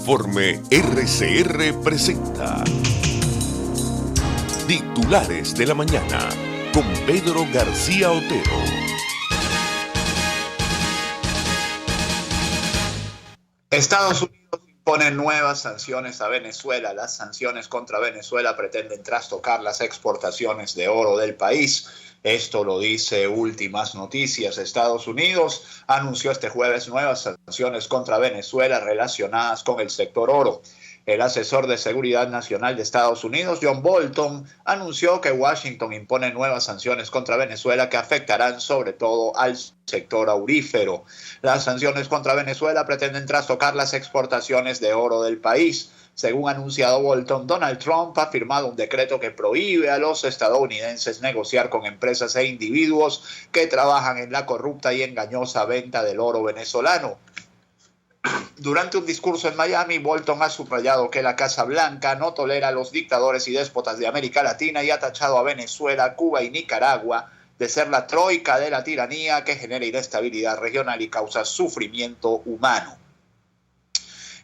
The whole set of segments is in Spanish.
Informe RCR presenta Titulares de la Mañana con Pedro García Otero. Estados Unidos impone nuevas sanciones a Venezuela. Las sanciones contra Venezuela pretenden trastocar las exportaciones de oro del país. Esto lo dice Últimas Noticias. Estados Unidos anunció este jueves nuevas sanciones contra Venezuela relacionadas con el sector oro. El asesor de Seguridad Nacional de Estados Unidos, John Bolton, anunció que Washington impone nuevas sanciones contra Venezuela que afectarán sobre todo al sector aurífero. Las sanciones contra Venezuela pretenden trastocar las exportaciones de oro del país. Según ha anunciado Bolton, Donald Trump ha firmado un decreto que prohíbe a los estadounidenses negociar con empresas e individuos que trabajan en la corrupta y engañosa venta del oro venezolano. Durante un discurso en Miami, Bolton ha subrayado que la Casa Blanca no tolera a los dictadores y déspotas de América Latina y ha tachado a Venezuela, Cuba y Nicaragua de ser la troika de la tiranía que genera inestabilidad regional y causa sufrimiento humano.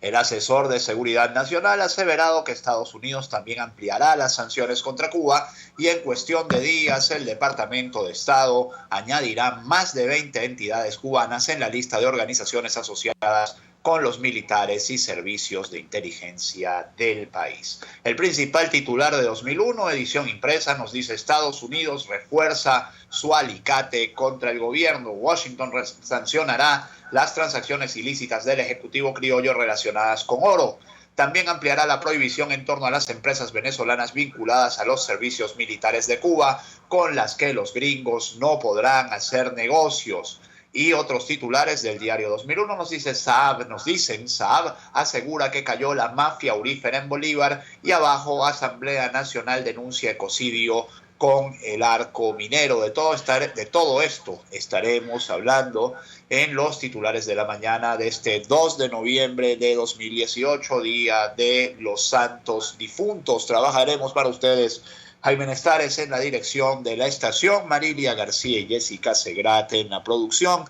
El asesor de Seguridad Nacional ha aseverado que Estados Unidos también ampliará las sanciones contra Cuba y en cuestión de días el Departamento de Estado añadirá más de 20 entidades cubanas en la lista de organizaciones asociadas con los militares y servicios de inteligencia del país. El principal titular de 2001, edición impresa, nos dice: Estados Unidos refuerza su alicate contra el gobierno. Washington sancionará las transacciones ilícitas del Ejecutivo criollo relacionadas con oro. También ampliará la prohibición en torno a las empresas venezolanas vinculadas a los servicios militares de Cuba, con las que los gringos no podrán hacer negocios. Y otros titulares del diario 2001 nos dicen: Saab asegura que cayó la mafia aurífera en Bolívar, y abajo Asamblea Nacional denuncia ecocidio con el arco minero. De todo esto estaremos hablando en los titulares de la mañana de este 2 de noviembre de 2018, Día de los Santos Difuntos. Trabajaremos para ustedes Jaime Nestares en la dirección de la estación, Marilia García y Jessica Segrate en la producción,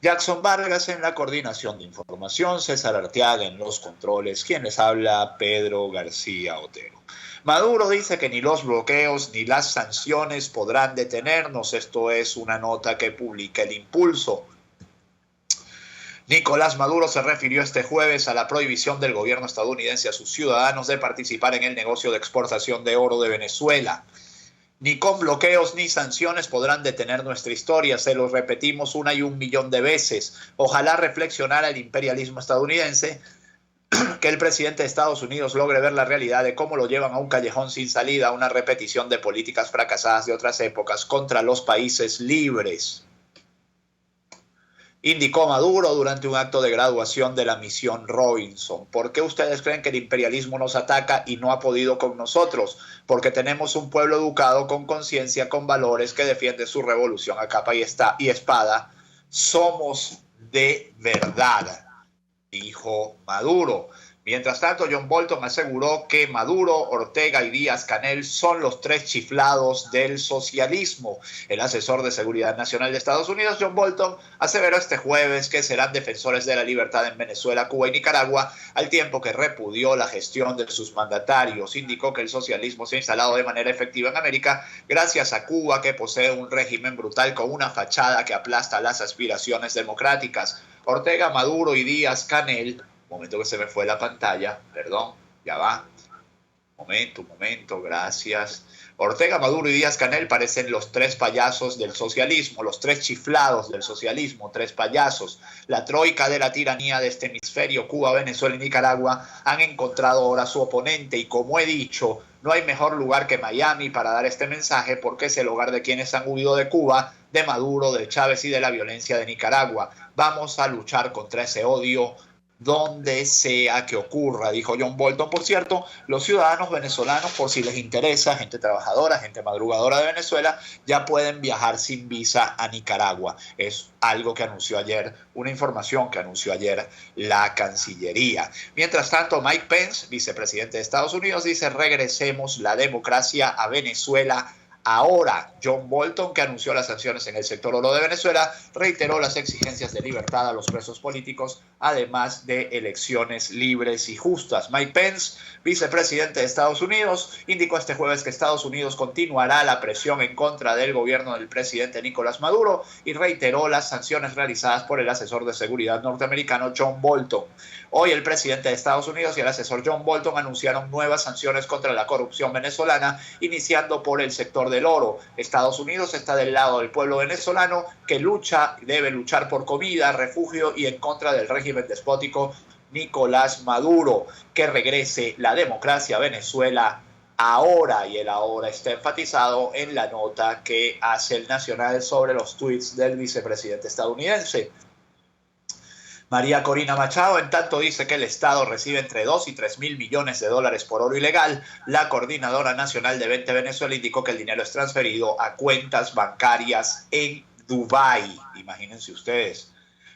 Jackson Vargas en la coordinación de información, César Arteaga en los controles. Quien les habla, Pedro García Otero. Maduro dice que ni los bloqueos ni las sanciones podrán detenernos. Esto es una nota que publica El Impulso. Nicolás Maduro se refirió este jueves a la prohibición del gobierno estadounidense a sus ciudadanos de participar en el negocio de exportación de oro de Venezuela. Ni con bloqueos ni sanciones podrán detener nuestra historia, se lo repetimos 1.000.000 de veces. Ojalá reflexionara el imperialismo estadounidense, que el presidente de Estados Unidos logre ver la realidad de cómo lo llevan a un callejón sin salida, una repetición de políticas fracasadas de otras épocas contra los países libres, indicó Maduro durante un acto de graduación de la misión Robinson. ¿Por qué ustedes creen que el imperialismo nos ataca y no ha podido con nosotros? Porque tenemos un pueblo educado, con conciencia, con valores, que defiende su revolución a capa y espada. Somos de verdad, dijo Maduro. Mientras tanto, John Bolton aseguró que Maduro, Ortega y Díaz-Canel son los tres chiflados del socialismo. El asesor de Seguridad Nacional de Estados Unidos, John Bolton, aseveró este jueves que serán defensores de la libertad en Venezuela, Cuba y Nicaragua, al tiempo que repudió la gestión de sus mandatarios. Indicó que el socialismo se ha instalado de manera efectiva en América gracias a Cuba, que posee un régimen brutal con una fachada que aplasta las aspiraciones democráticas. Ortega, Maduro y Díaz-Canel... Momento que se me fue la pantalla, perdón, ya va. Momento, gracias. Ortega, Maduro y Díaz-Canel parecen los tres payasos del socialismo, los tres chiflados del socialismo, tres payasos. La troika de la tiranía de este hemisferio, Cuba, Venezuela y Nicaragua, han encontrado ahora su oponente, y como he dicho, no hay mejor lugar que Miami para dar este mensaje, porque es el hogar de quienes han huido de Cuba, de Maduro, de Chávez y de la violencia de Nicaragua. Vamos a luchar contra ese odio donde sea que ocurra, dijo John Bolton. Por cierto, los ciudadanos venezolanos, por si les interesa, gente trabajadora, gente madrugadora de Venezuela, ya pueden viajar sin visa a Nicaragua. Es algo que anunció ayer, una información que anunció ayer la Cancillería. Mientras tanto, Mike Pence, vicepresidente de Estados Unidos, dice: regresemos la democracia a Venezuela ahora. John Bolton, que anunció las sanciones en el sector oro de Venezuela, reiteró las exigencias de libertad a los presos políticos, además de elecciones libres y justas. Mike Pence, vicepresidente de Estados Unidos, indicó este jueves que Estados Unidos continuará la presión en contra del gobierno del presidente Nicolás Maduro y reiteró las sanciones realizadas por el asesor de seguridad norteamericano John Bolton. Hoy el presidente de Estados Unidos y el asesor John Bolton anunciaron nuevas sanciones contra la corrupción venezolana, iniciando por el sector del oro. Estados Unidos está del lado del pueblo venezolano que debe luchar por comida, refugio y en contra del régimen despótico Nicolás Maduro. Que regrese la democracia a Venezuela ahora, y el ahora está enfatizado en la nota que hace el Nacional sobre los tweets del vicepresidente estadounidense. María Corina Machado, en tanto, dice que el Estado recibe entre 2 y 3 mil millones de dólares por oro ilegal. La coordinadora nacional de Vente Venezuela indicó que el dinero es transferido a cuentas bancarias en Dubái. Imagínense ustedes,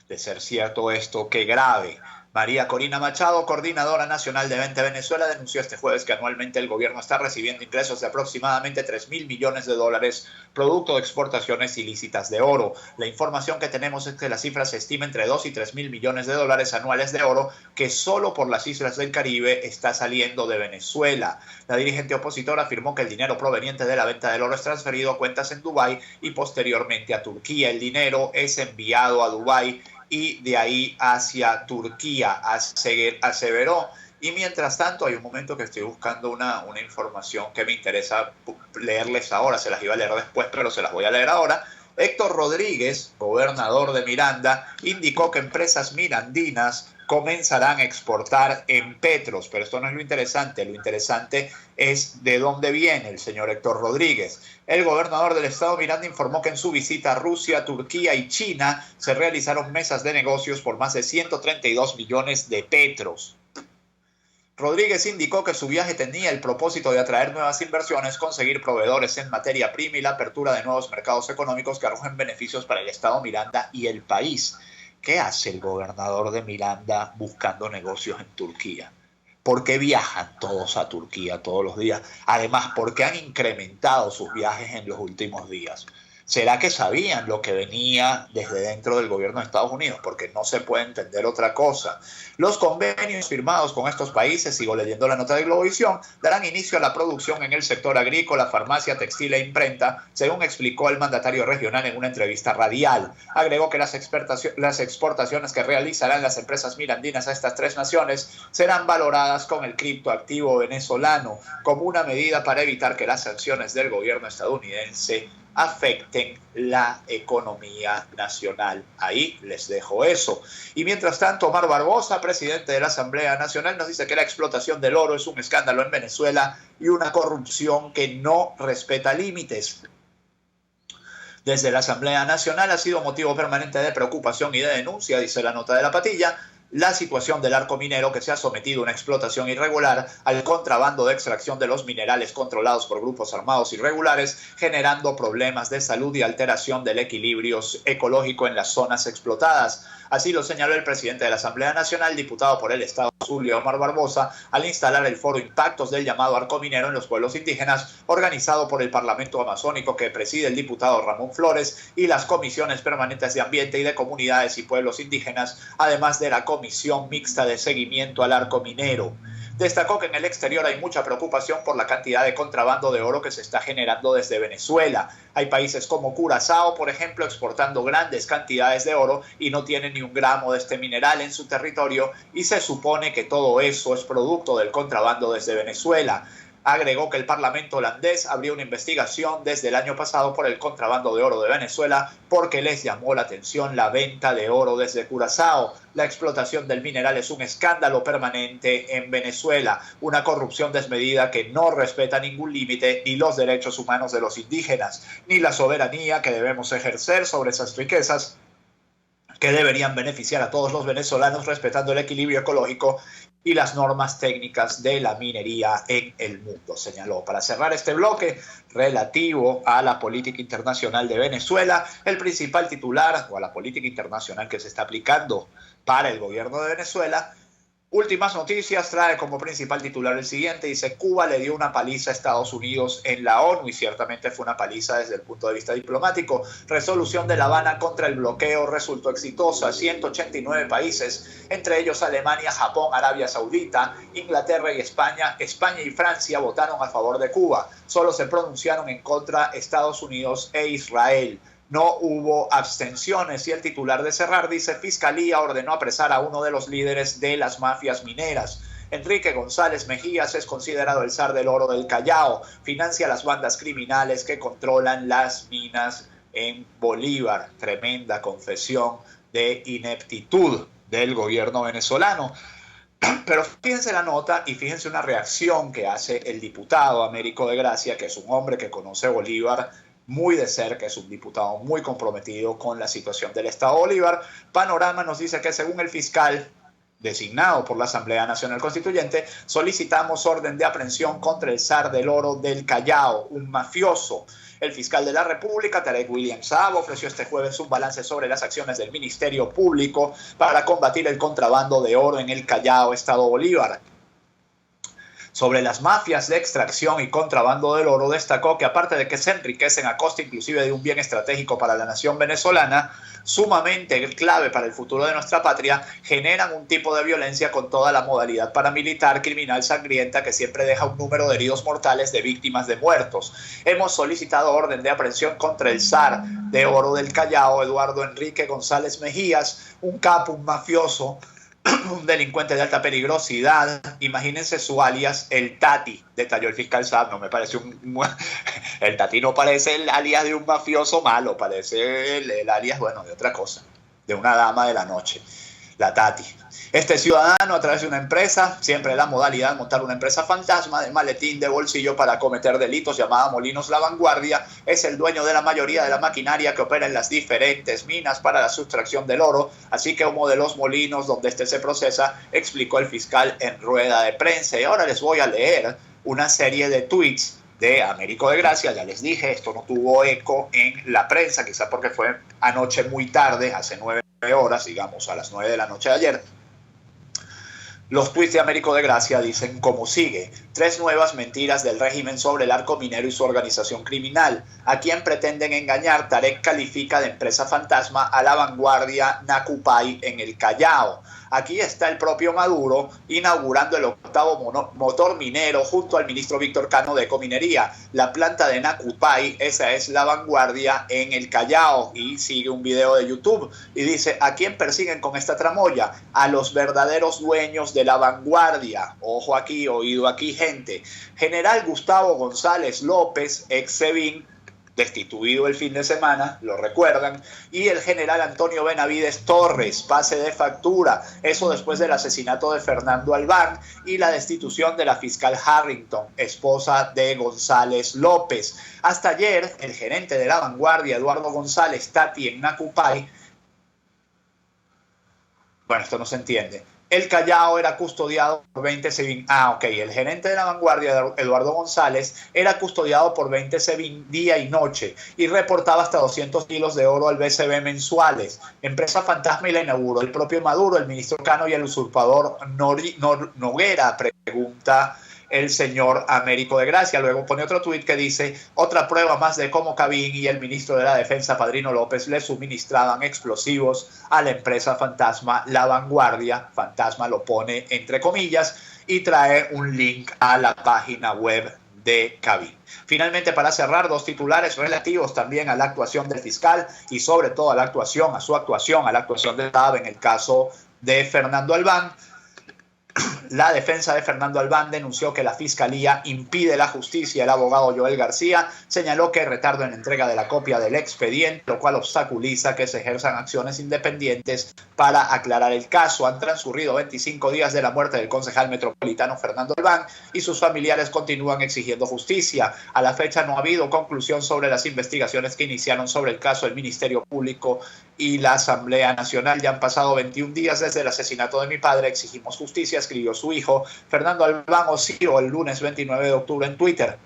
de ser cierto esto, qué grave. María Corina Machado, coordinadora nacional de Vente Venezuela, denunció este jueves que anualmente el gobierno está recibiendo ingresos de aproximadamente 3 mil millones de dólares producto de exportaciones ilícitas de oro. La información que tenemos es que la cifra se estima entre 2 y 3 mil millones de dólares anuales de oro que solo por las islas del Caribe está saliendo de Venezuela. La dirigente opositora afirmó que el dinero proveniente de la venta del oro es transferido a cuentas en Dubái y posteriormente a Turquía. El dinero es enviado a Dubái y de ahí hacia Turquía, aseveró. Y mientras tanto, hay un momento que estoy buscando una información que me interesa leerles ahora. Se las iba a leer después, pero se las voy a leer ahora. Héctor Rodríguez, gobernador de Miranda, indicó que empresas mirandinas comenzarán a exportar en petros, pero esto no es lo interesante es de dónde viene el señor Héctor Rodríguez. El gobernador del estado Miranda informó que en su visita a Rusia, Turquía y China se realizaron mesas de negocios por más de 132 millones de petros. Rodríguez indicó que su viaje tenía el propósito de atraer nuevas inversiones, conseguir proveedores en materia prima y la apertura de nuevos mercados económicos que arrojen beneficios para el estado Miranda y el país. ¿Qué hace el gobernador de Miranda buscando negocios en Turquía? ¿Por qué viajan todos a Turquía todos los días? Además, ¿por qué han incrementado sus viajes en los últimos días? ¿Será que sabían lo que venía desde dentro del gobierno de Estados Unidos? Porque no se puede entender otra cosa. Los convenios firmados con estos países, sigo leyendo la nota de Globovisión, darán inicio a la producción en el sector agrícola, farmacia, textil e imprenta, según explicó el mandatario regional en una entrevista radial. Agregó que las exportaciones que realizarán las empresas mirandinas a estas tres naciones serán valoradas con el criptoactivo venezolano como una medida para evitar que las sanciones del gobierno estadounidense afecten la economía nacional. Ahí les dejo eso. Y mientras tanto, Omar Barbosa, presidente de la Asamblea Nacional, nos dice que la explotación del oro es un escándalo en Venezuela y una corrupción que no respeta límites. Desde la Asamblea Nacional ha sido motivo permanente de preocupación y de denuncia, dice la nota de La Patilla, la situación del arco minero que se ha sometido a una explotación irregular, al contrabando de extracción de los minerales controlados por grupos armados irregulares, generando problemas de salud y alteración del equilibrio ecológico en las zonas explotadas. Así lo señaló el presidente de la Asamblea Nacional, diputado por el Estado Zulia, Omar Barbosa, al instalar el foro Impactos del llamado arco minero en los pueblos indígenas, organizado por el Parlamento Amazónico que preside el diputado Ramón Flores y las comisiones permanentes de Ambiente y de Comunidades y Pueblos Indígenas, además de la Comisión Mixta de Seguimiento al Arco Minero. Destacó que en el exterior hay mucha preocupación por la cantidad de contrabando de oro que se está generando desde Venezuela. Hay países como Curazao, por ejemplo, exportando grandes cantidades de oro y no tienen ni un gramo de este mineral en su territorio, y se supone que todo eso es producto del contrabando desde Venezuela. Agregó que el Parlamento holandés abrió una investigación desde el año pasado por el contrabando de oro de Venezuela porque les llamó la atención la venta de oro desde Curazao. La explotación del mineral es un escándalo permanente en Venezuela, una corrupción desmedida que no respeta ningún límite, ni los derechos humanos de los indígenas, ni la soberanía que debemos ejercer sobre esas riquezas que deberían beneficiar a todos los venezolanos respetando el equilibrio ecológico y las normas técnicas de la minería en el mundo, señaló. Para cerrar este bloque relativo a la política internacional de Venezuela, el principal titular, o a la política internacional que se está aplicando para el gobierno de Venezuela, Últimas noticias trae como principal titular el siguiente, dice: Cuba le dio una paliza a Estados Unidos en la ONU, y ciertamente fue una paliza desde el punto de vista diplomático. Resolución de La Habana contra el bloqueo resultó exitosa. 189 países, entre ellos Alemania, Japón, Arabia Saudita, Inglaterra y España y Francia, votaron a favor de Cuba. Solo se pronunciaron en contra Estados Unidos e Israel. No hubo abstenciones, y el titular de Cerrar dice: Fiscalía ordenó apresar a uno de los líderes de las mafias mineras. Enrique González Mejías es considerado el zar del oro del Callao. Financia las bandas criminales que controlan las minas en Bolívar. Tremenda confesión de ineptitud del gobierno venezolano. Pero fíjense la nota y fíjense una reacción que hace el diputado Américo de Gracia, que es un hombre que conoce Bolívar muy de cerca, es un diputado muy comprometido con la situación del Estado Bolívar. Panorama nos dice que, según el fiscal designado por la Asamblea Nacional Constituyente, solicitamos orden de aprehensión contra el zar del oro del Callao, un mafioso. El fiscal de la República, Tarek William Saab, ofreció este jueves un balance sobre las acciones del Ministerio Público para combatir el contrabando de oro en el Callao, Estado Bolívar. Sobre las mafias de extracción y contrabando del oro, destacó que, aparte de que se enriquecen a costa inclusive de un bien estratégico para la nación venezolana, sumamente clave para el futuro de nuestra patria, generan un tipo de violencia con toda la modalidad paramilitar, criminal, sangrienta, que siempre deja un número de heridos mortales, de víctimas, de muertos. Hemos solicitado orden de aprehensión contra el zar de oro del Callao, Eduardo Enrique González Mejías, un capo, un mafioso, un delincuente de alta peligrosidad. Imagínense su alias, el Tati, detalló el fiscal Saab. No me parece el Tati no parece el alias de un mafioso malo, parece el alias, bueno, de otra cosa, de una dama de la noche, la Tati. Este ciudadano, a través de una empresa, siempre la modalidad de montar una empresa fantasma de maletín de bolsillo para cometer delitos, llamada Molinos La Vanguardia, es el dueño de la mayoría de la maquinaria que opera en las diferentes minas para la sustracción del oro, así como de los molinos donde este se procesa, explicó el fiscal en rueda de prensa. Y ahora les voy a leer una serie de tweets de Américo de Gracia. Ya les dije, esto no tuvo eco en la prensa, quizás porque fue anoche muy tarde, hace 9 horas, digamos a las 9 de la noche de ayer. Los tuits de Américo de Gracia dicen como sigue: 3 nuevas mentiras del régimen sobre el arco minero y su organización criminal. ¿A quién pretenden engañar? Tarek califica de empresa fantasma a La Vanguardia Nacupay en el Callao. Aquí está el propio Maduro inaugurando el 8º motor minero junto al ministro Víctor Cano de Ecominería. La planta de Nacupay, esa es La Vanguardia en el Callao. Y sigue un video de YouTube y dice: ¿a quién persiguen con esta tramoya? A los verdaderos dueños de La Vanguardia. Ojo aquí, oído aquí, gente. General Gustavo González López, ex SEBIN, destituido el fin de semana, lo recuerdan, y el general Antonio Benavides Torres, pase de factura, eso después del asesinato de Fernando Albán y la destitución de la fiscal Harrington, esposa de González López. Hasta ayer, el gerente de La Vanguardia, Eduardo González Tati, en Nacupay, bueno, esto no se entiende. El Callao era custodiado por 20 SEBIN. El gerente de La Vanguardia, Eduardo González, era custodiado por 20 SEBIN día y noche y reportaba hasta 200 kilos de oro al BCB mensuales. Empresa fantasma, y la inauguró el propio Maduro, el ministro Cano y el usurpador Noguera, pregunta el señor Américo de Gracia. Luego pone otro tuit que dice: otra prueba más de cómo Cabín y el ministro de la Defensa, Padrino López, le suministraban explosivos a la empresa fantasma La Vanguardia. Fantasma lo pone entre comillas y trae un link a la página web de Cabín. Finalmente, para cerrar, 2 titulares relativos también a la actuación del fiscal y sobre todo a la actuación de Saab en el caso de Fernando Albán. La defensa de Fernando Albán denunció que la Fiscalía impide la justicia. El abogado Joel García señaló que hay retardo en la entrega de la copia del expediente, lo cual obstaculiza que se ejerzan acciones independientes para aclarar el caso. Han transcurrido 25 días de la muerte del concejal metropolitano Fernando Albán y sus familiares continúan exigiendo justicia. A la fecha no ha habido conclusión sobre las investigaciones que iniciaron sobre el caso del Ministerio Público y la Asamblea Nacional. Ya han pasado 21 días desde el asesinato de mi padre. Exigimos justicia, escribió su hijo Fernando Albán Ocío el lunes 29 de octubre en Twitter.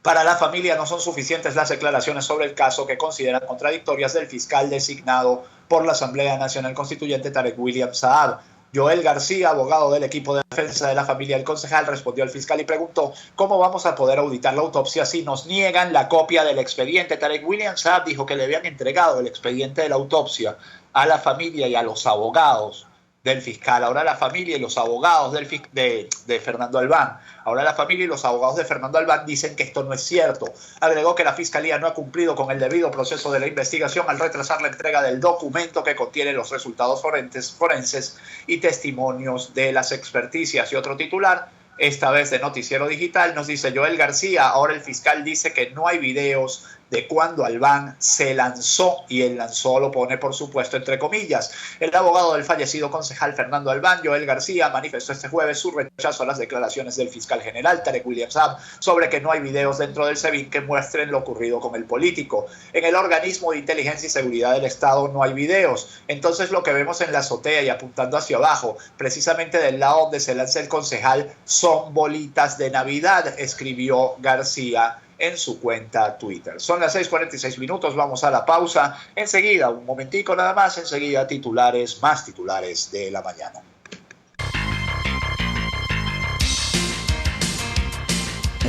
Para la familia no son suficientes las declaraciones sobre el caso, que consideran contradictorias, del fiscal designado por la Asamblea Nacional Constituyente, Tarek William Saab. Joel García, abogado del equipo de defensa de la familia del concejal, respondió al fiscal y preguntó cómo vamos a poder auditar la autopsia si nos niegan la copia del expediente. Tarek William Saab dijo que le habían entregado el expediente de la autopsia a la familia y a los abogados del fiscal. Ahora la familia y los abogados de Fernando Albán. Ahora la familia y los abogados de Fernando Albán dicen que esto no es cierto. Agregó que la fiscalía no ha cumplido con el debido proceso de la investigación al retrasar la entrega del documento que contiene los resultados forenses y testimonios de las experticias. Y otro titular, esta vez de Noticiero Digital, nos dice Joel García, ahora el fiscal dice que no hay videos de cuando Albán se lanzó, y el lanzó lo pone por supuesto entre comillas. El abogado del fallecido concejal Fernando Albán, Joel García, manifestó este jueves su rechazo a las declaraciones del fiscal general Tarek William Saab sobre que no hay videos dentro del SEBIN que muestren lo ocurrido con el político. En el organismo de inteligencia y seguridad del Estado no hay videos, entonces lo que vemos en la azotea y apuntando hacia abajo, precisamente del lado donde se lanza el concejal, son bolitas de Navidad, escribió García en su cuenta Twitter. Son las 6:46, vamos a la pausa. Enseguida, un momentico nada más, enseguida más titulares de la mañana.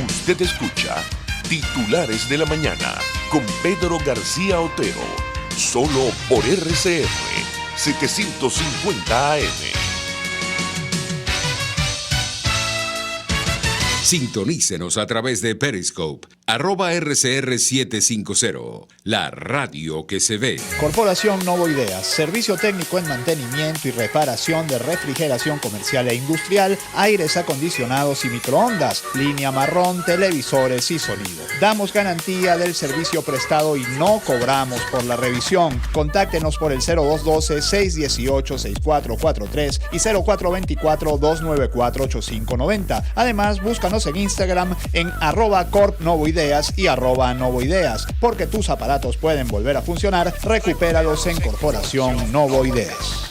Usted escucha Titulares de la Mañana con Pedro García Otero, solo por RCR 750 AM. Sintonícenos a través de Periscope, @RCR750, la radio que se ve. Corporación Novo Ideas, servicio técnico en mantenimiento y reparación de refrigeración comercial e industrial, aires acondicionados y microondas, línea marrón, televisores y sonido. Damos garantía del servicio prestado y no cobramos por la revisión. Contáctenos por el 0212-618-6443 y 0424-294-8590. Además, búscanos en Instagram en @corpnovoideas y @novoideas. Porque tus aparatos pueden volver a funcionar, recupéralos en Corporación Novo Ideas.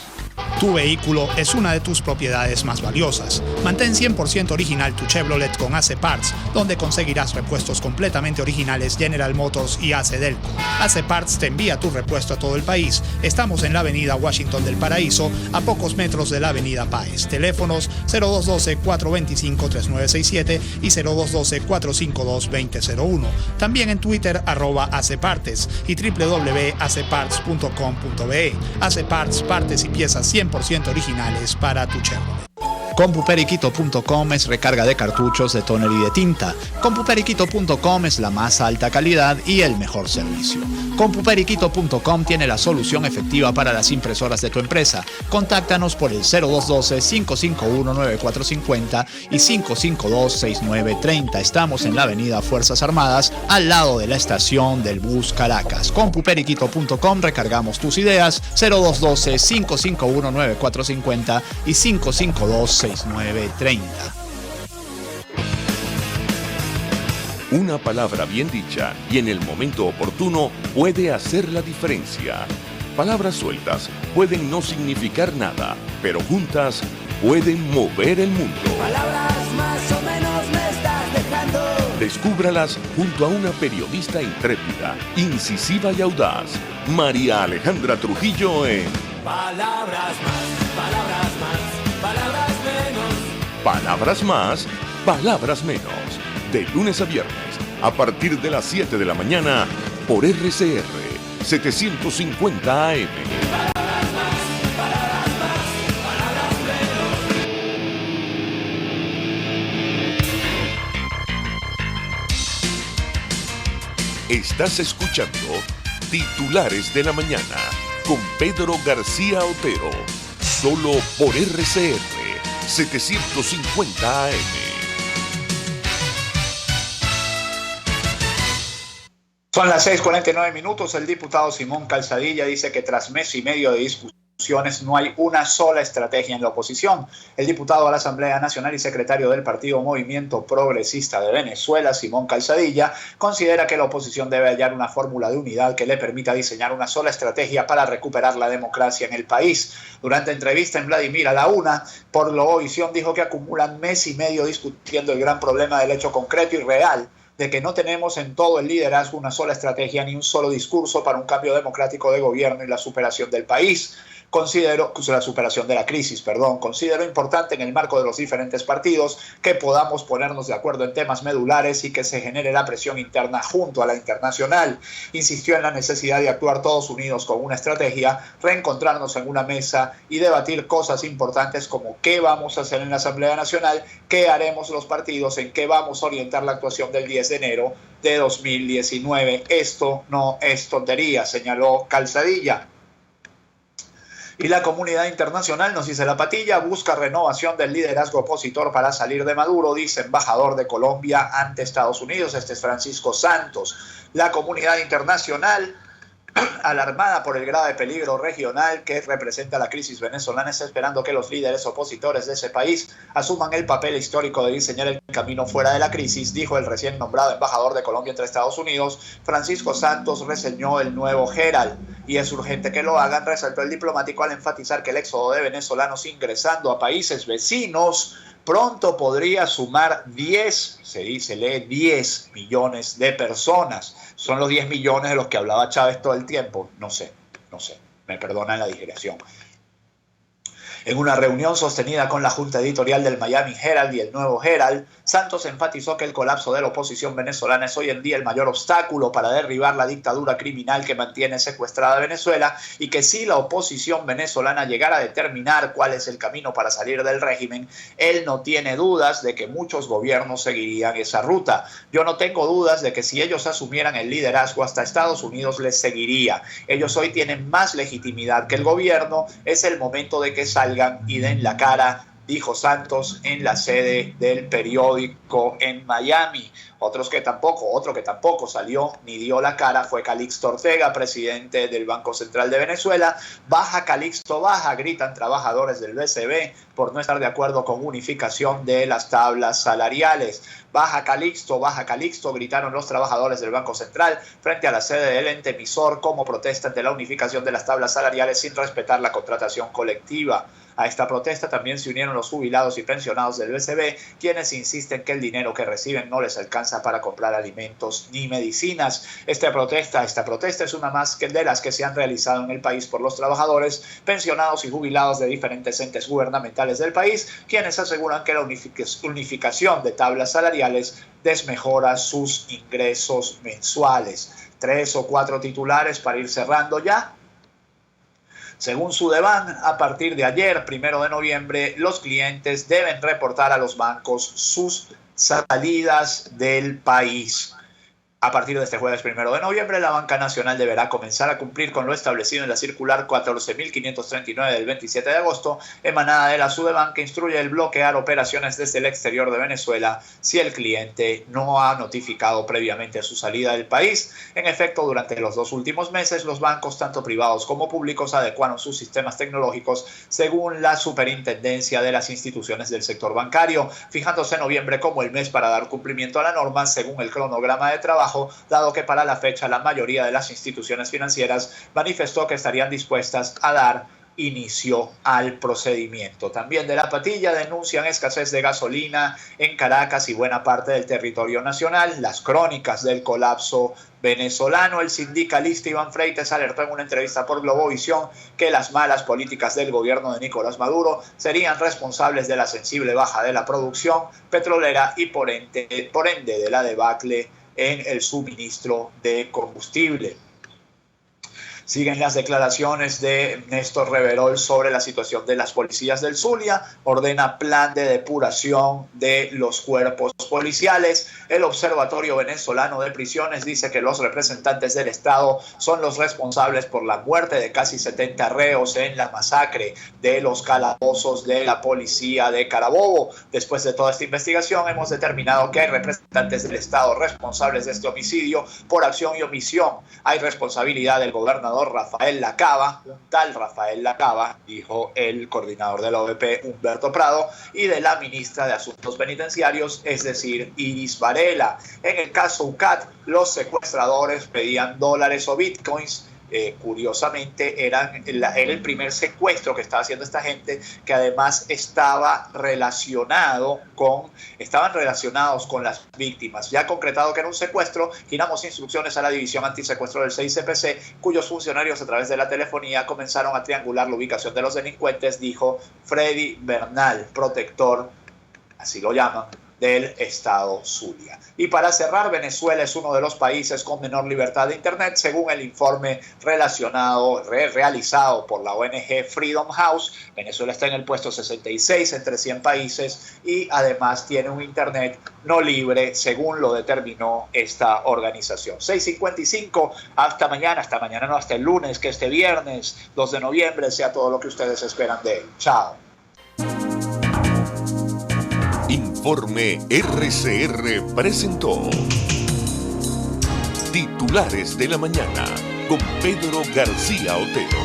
Tu vehículo es una de tus propiedades más valiosas. Mantén 100% original tu Chevrolet con AC Parts, donde conseguirás repuestos completamente originales General Motors y AC Delco. AC Parts te envía tu repuesto a todo el país. Estamos en la avenida Washington del Paraíso, a pocos metros de la avenida Páez. Teléfonos 0212-425-3967 y 0212-452-2001. También en Twitter @ACPartes y www.acparts.com.be. AC Parts, partes y piezas 100% originales para tu Chevrolet. Compuperiquito.com es recarga de cartuchos de tóner y de tinta. Compuperiquito.com es la más alta calidad y el mejor servicio. Compuperiquito.com tiene la solución efectiva para las impresoras de tu empresa. Contáctanos por el 0212-551-9450 y 552-6930. Estamos en la avenida Fuerzas Armadas, al lado de la estación del bus Caracas. Compuperiquito.com, recargamos tus ideas. 0212-551-9450 y 552-6930. Una palabra bien dicha y en el momento oportuno puede hacer la diferencia. Palabras sueltas pueden no significar nada, pero juntas pueden mover el mundo. Palabras más o menos me estás dejando. Descúbralas junto a una periodista intrépida, incisiva y audaz, María Alejandra Trujillo en Palabras más, palabras más, palabras menos. Palabras más, palabras menos. De lunes a viernes, a partir de las 7 de la mañana, por RCR 750 AM. Palabras más, palabras más, palabras menos. Estás escuchando Titulares de la Mañana con Pedro García Otero, solo por RCR 750 AM. Son las 6:49. El diputado Simón Calzadilla dice que tras mes y medio de discusiones no hay una sola estrategia en la oposición. El diputado a la Asamblea Nacional y secretario del partido Movimiento Progresista de Venezuela, Simón Calzadilla, considera que la oposición debe hallar una fórmula de unidad que le permita diseñar una sola estrategia para recuperar la democracia en el país. Durante entrevista en Vladimir a la Una, por Lovovisión dijo que acumulan mes y medio discutiendo el gran problema del hecho concreto y real de que no tenemos en todo el liderazgo una sola estrategia ni un solo discurso para un cambio democrático de gobierno y la superación del país. Considero importante en el marco de los diferentes partidos que podamos ponernos de acuerdo en temas medulares y que se genere la presión interna junto a la internacional. Insistió en la necesidad de actuar todos unidos con una estrategia, reencontrarnos en una mesa y debatir cosas importantes como qué vamos a hacer en la Asamblea Nacional, qué haremos los partidos, en qué vamos a orientar la actuación del 10 de enero de 2019. Esto no es tontería, señaló Calzadilla. Y la comunidad internacional, nos dice la Patilla, busca renovación del liderazgo opositor para salir de Maduro, dice embajador de Colombia ante Estados Unidos. Este es Francisco Santos. La comunidad internacional, alarmada por el grave peligro regional que representa la crisis venezolana, está esperando que los líderes opositores de ese país asuman el papel histórico de diseñar el camino fuera de la crisis, dijo el recién nombrado embajador de Colombia entre Estados Unidos. Francisco Santos reseñó el nuevo Herald y es urgente que lo hagan, resaltó el diplomático al enfatizar que el éxodo de venezolanos ingresando a países vecinos pronto podría sumar 10 millones de personas. Son los 10 millones de los que hablaba Chávez todo el tiempo. No sé, me perdonan la digregación. En una reunión sostenida con la Junta Editorial del Miami Herald y el Nuevo Herald, Santos enfatizó que el colapso de la oposición venezolana es hoy en día el mayor obstáculo para derribar la dictadura criminal que mantiene secuestrada a Venezuela y que si la oposición venezolana llegara a determinar cuál es el camino para salir del régimen, él no tiene dudas de que muchos gobiernos seguirían esa ruta. Yo no tengo dudas de que si ellos asumieran el liderazgo, hasta Estados Unidos les seguiría. Ellos hoy tienen más legitimidad que el gobierno. Es el momento de que salgan y den la cara, dijo Santos en la sede del periódico en Miami. Otro que tampoco salió ni dio la cara fue Calixto Ortega, presidente del Banco Central de Venezuela. Baja Calixto, baja, gritan trabajadores del BCB por no estar de acuerdo con unificación de las tablas salariales. Baja Calixto, gritaron los trabajadores del Banco Central frente a la sede del ente emisor como protesta ante la unificación de las tablas salariales sin respetar la contratación colectiva. A esta protesta también se unieron los jubilados y pensionados del BCB, quienes insisten que el dinero que reciben no les alcanza para comprar alimentos ni medicinas. Esta protesta es una más que de las que se han realizado en el país por los trabajadores, pensionados y jubilados de diferentes entes gubernamentales del país, quienes aseguran que la unificación de tablas salariales desmejora sus ingresos mensuales. 3 o 4 titulares para ir cerrando ya. Según Sudeban, a partir de ayer, 1 de noviembre, los clientes deben reportar a los bancos sus salidas del país. A partir de este jueves 1 de noviembre, la Banca Nacional deberá comenzar a cumplir con lo establecido en la circular 14.539 del 27 de agosto, emanada de la Sudeban, que instruye el bloquear operaciones desde el exterior de Venezuela si el cliente no ha notificado previamente su salida del país. En efecto, durante los 2 últimos meses, los bancos, tanto privados como públicos, adecuaron sus sistemas tecnológicos según la Superintendencia de las Instituciones del Sector Bancario, fijándose noviembre como el mes para dar cumplimiento a la norma según el cronograma de trabajo, dado que para la fecha la mayoría de las instituciones financieras manifestó que estarían dispuestas a dar inicio al procedimiento. También de la Patilla denuncian escasez de gasolina en Caracas y buena parte del territorio nacional. Las crónicas del colapso venezolano. El sindicalista Iván Freites alertó en una entrevista por Globovisión que las malas políticas del gobierno de Nicolás Maduro serían responsables de la sensible baja de la producción petrolera y por ende de la debacle en el suministro de combustible. Siguen las declaraciones de Néstor Reverol sobre la situación de las policías del Zulia. Ordena plan de depuración de los cuerpos policiales. El Observatorio Venezolano de Prisiones dice que los representantes del Estado son los responsables por la muerte de casi 70 reos en la masacre de los calabozos de la policía de Carabobo. Después de toda esta investigación, hemos determinado que hay representantes del Estado responsables de este homicidio por acción y omisión. Hay responsabilidad del gobernador Rafael Lacaba, un tal Rafael Lacaba, dijo el coordinador de la OVP Humberto Prado, y de la ministra de Asuntos Penitenciarios, es decir, Iris Varela. En el caso UCAT, los secuestradores pedían dólares o bitcoins Curiosamente era el primer secuestro que estaba haciendo esta gente, que además estaban relacionados con las víctimas. Ya concretado que era un secuestro, giramos instrucciones a la División Antisecuestro del 6CPC, cuyos funcionarios a través de la telefonía comenzaron a triangular la ubicación de los delincuentes, dijo Freddy Bernal, protector, así lo llaman, del estado Zulia. Y para cerrar, Venezuela es uno de los países con menor libertad de Internet, según el informe realizado por la ONG Freedom House. Venezuela está en el puesto 66 entre 100 países y además tiene un Internet no libre, según lo determinó esta organización. 6:55, hasta mañana no, hasta el lunes, que este viernes 2 de noviembre sea todo lo que ustedes esperan de él. Chao. Informe RCR presentó Titulares de la Mañana con Pedro García Otero.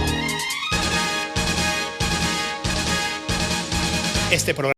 Este programa